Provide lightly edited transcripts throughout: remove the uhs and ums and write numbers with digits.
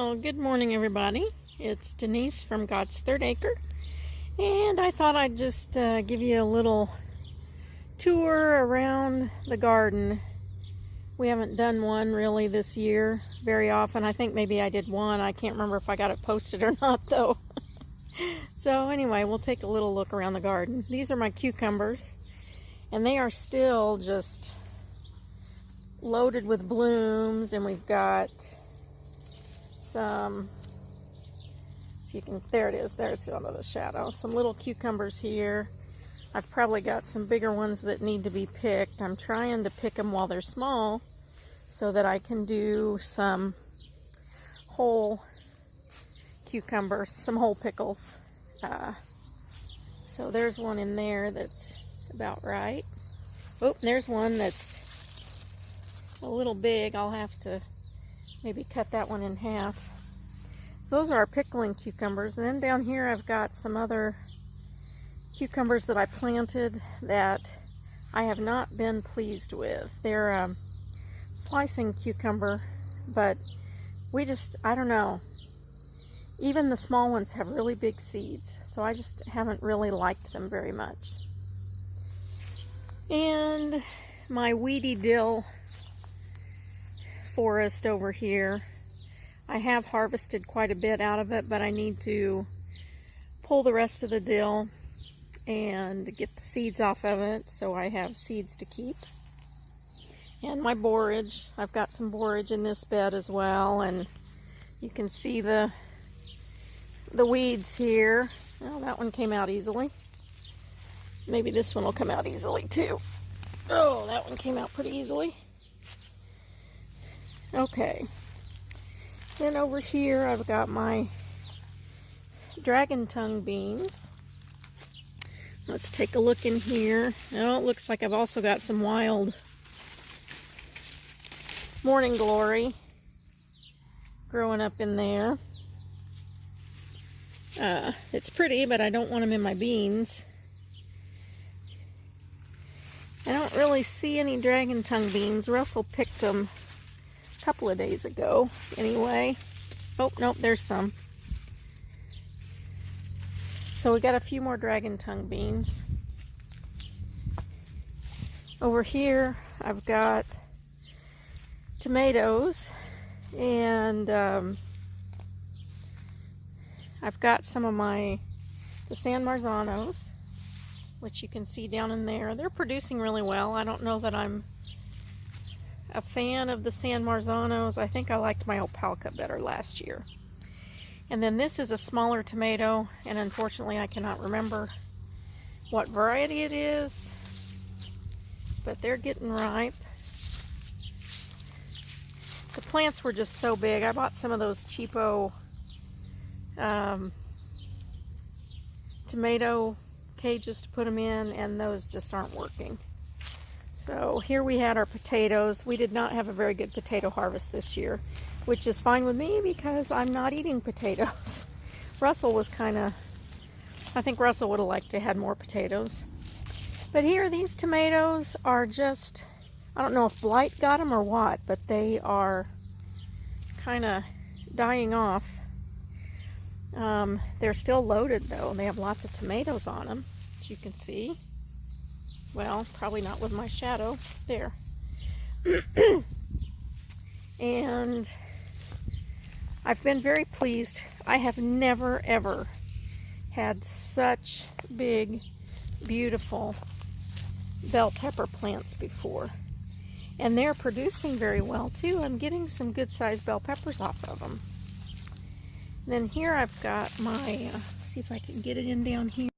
Well, good morning, everybody. It's Denise from God's Third Acre, and I thought I'd just give you a little tour around the garden. We haven't done one really this year very often. I think maybe I did one. I can't remember if I got it posted or not, though. So anyway, we'll take a little look around the garden. These are my cucumbers, and they are still just loaded with blooms, and we've got some, if you can, there it is, there it's under the shadow, some little cucumbers here. I've probably got some bigger ones that need to be picked. I'm trying to pick them while they're small so that I can do some whole cucumbers, some whole pickles. So there's one in there that's about right. Oh, there's one that's a little big. I'll have to maybe cut that one in half. So those are our pickling cucumbers. And then down here I've got some other cucumbers that I planted that I have not been pleased with. They're slicing cucumber, but I don't know. Even the small ones have really big seeds, so I just haven't really liked them very much. And my weedy dill forest over here, I have harvested quite a bit out of it, but I need to pull the rest of the dill and get the seeds off of it so I have seeds to keep. And my borage, I've got some borage in this bed as well, and you can see the weeds here. Well, that one came out easily. Maybe this one will come out easily too. Oh, that one came out pretty easily. Okay, then over here I've got my dragon tongue beans. Let's take a look in here. Oh, it looks like I've also got some wild morning glory growing up in there. It's pretty, but I don't want them in my beans. I don't really see any dragon tongue beans. Russell picked them couple of days ago anyway. Oh, nope, there's some. So we got a few more dragon tongue beans. Over here I've got tomatoes, and I've got some of the San Marzanos, which you can see down in there. They're producing really well. I don't know that I'm a fan of the San Marzanos. I think I liked my Opalka better last year. And then this is a smaller tomato, and unfortunately I cannot remember what variety it is, but they're getting ripe. The plants were just so big. I bought some of those cheapo tomato cages to put them in, and those just aren't working. So here we had our potatoes. We did not have a very good potato harvest this year, which is fine with me because I'm not eating potatoes. Russell was I think Russell would have liked to have more potatoes. But here, these tomatoes are just, I don't know if blight got them or what, but they are kind of dying off. They're still loaded though. They have lots of tomatoes on them, as you can see. Well, probably not with my shadow. There. And I've been very pleased. I have never, ever had such big, beautiful bell pepper plants before. And they're producing very well, too. I'm getting some good-sized bell peppers off of them. And then here I've got my, see if I can get it in down here.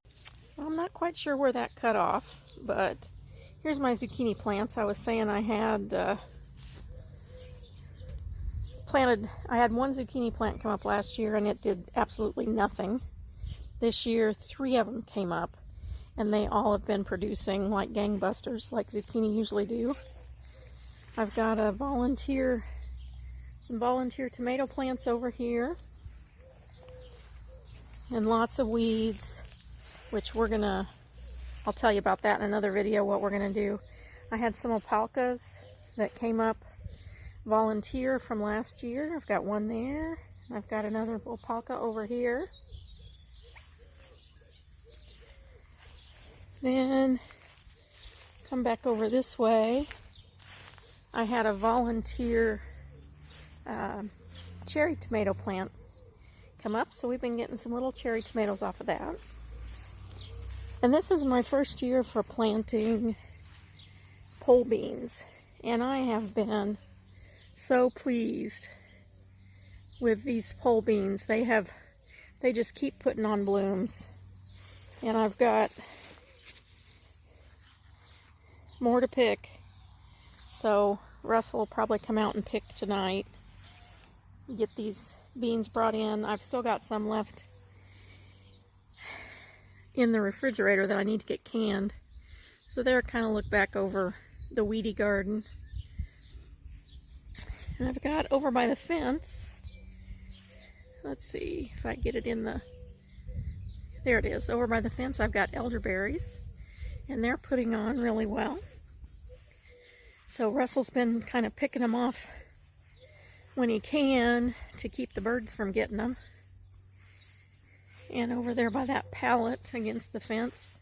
Well, I'm not quite sure where that cut off, but here's my zucchini plants. I was saying I had I had one zucchini plant come up last year, and it did absolutely nothing. This year, 3 of them came up, and they all have been producing like gangbusters, like zucchini usually do. I've got some volunteer tomato plants over here, and lots of weeds, which I'll tell you about that in another video, what we're going to do. I had some Opalkas that came up volunteer from last year. I've got one there, I've got another Opaca over here. Then come back over this way. I had a volunteer cherry tomato plant come up, so we've been getting some little cherry tomatoes off of that. And this is my first year for planting pole beans, and I have been so pleased with these pole beans. They just keep putting on blooms, and I've got more to pick. So Russell will probably come out and pick tonight, get these beans brought in. I've still got some left in the refrigerator that I need to get canned. So there, kind of look back over the weedy garden. And I've got over by the fence, let's see if I get it in the, there it is. Over by the fence I've got elderberries, and they're putting on really well. So Russell's been kind of picking them off when he can to keep the birds from getting them. And over there by that pallet against the fence,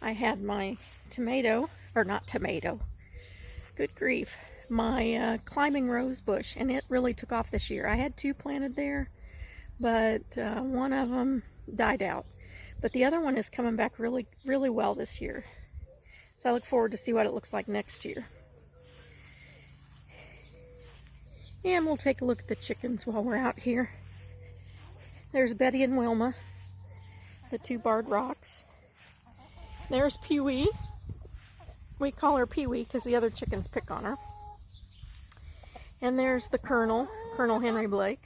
I had my tomato, or not tomato, good grief, my climbing rose bush, and it really took off this year. I had 2 planted there, but one of them died out. But the other one is coming back really, really well this year. So I look forward to see what it looks like next year. And we'll take a look at the chickens while we're out here. There's Betty and Wilma, the 2 barred rocks. There's Pee-wee. We call her Pee-wee because the other chickens pick on her. And there's the Colonel, Colonel Henry Blake.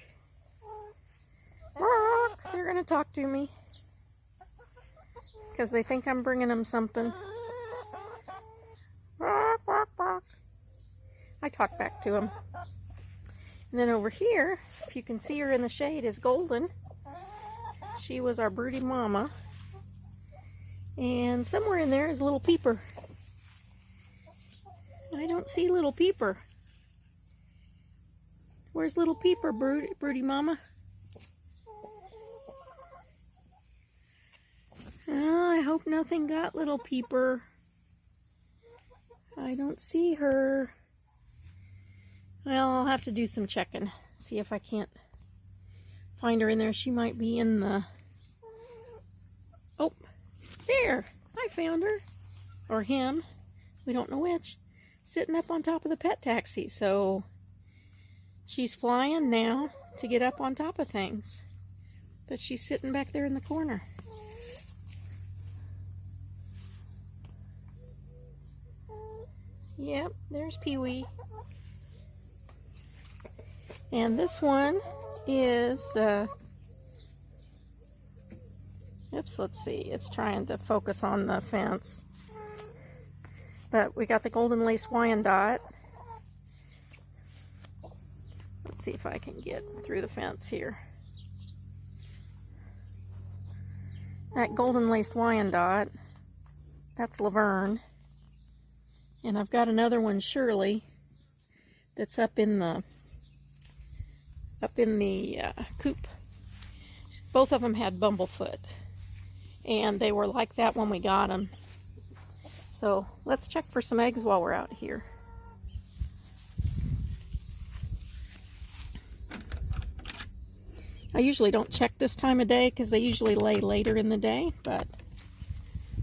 They're going to talk to me because they think I'm bringing them something. I talk back to them. And then over here, if you can see her in the shade, is Golden. She was our broody mama. And somewhere in there is Little Peeper. I don't see Little Peeper. Where's Little Peeper, broody mama? Oh, I hope nothing got Little Peeper. I don't see her. Well, I'll have to do some checking. See if I can't find her in there. She might be in the... Oh, there! I found her. Or him. We don't know which. Sitting up on top of the pet taxi. So she's flying now to get up on top of things. But she's sitting back there in the corner. Yep, there's Pee-wee. And this one is, oops, let's see, it's trying to focus on the fence. But we got the Golden Lace Wyandotte. Let's see if I can get through the fence here. That Golden Laced Wyandotte, that's Laverne. And I've got another one, Shirley, that's up in the coop. Both of them had bumblefoot, and they were like that when we got them. So let's check for some eggs while we're out here. I usually don't check this time of day because they usually lay later in the day, but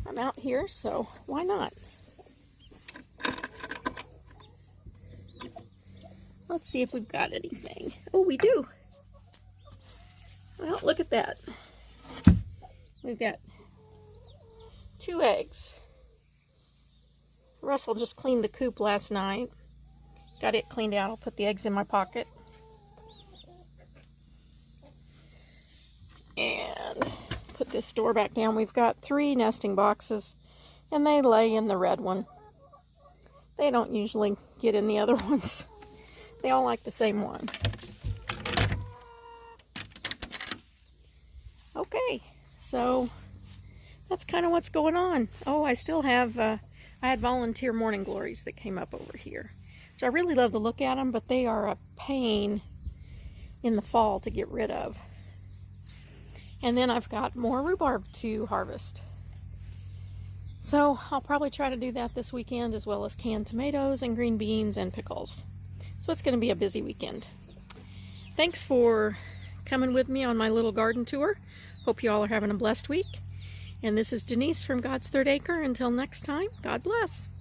I'm out here, so why not? Let's see if we've got anything. Oh, we do. Well, look at that. We've got 2 eggs. Russell just cleaned the coop last night. Got it cleaned out. I'll put the eggs in my pocket. And put this door back down. We've got 3 nesting boxes, and they lay in the red one. They don't usually get in the other ones. They all like the same one. Okay, so that's kind of what's going on. Oh, I still have, I had volunteer morning glories that came up over here. So I really love to look at them, but they are a pain in the fall to get rid of. And then I've got more rhubarb to harvest. So I'll probably try to do that this weekend, as well as canned tomatoes and green beans and pickles. So it's going to be a busy weekend. Thanks for coming with me on my little garden tour. Hope you all are having a blessed week. And this is Denise from God's Third Acre. Until next time, God bless.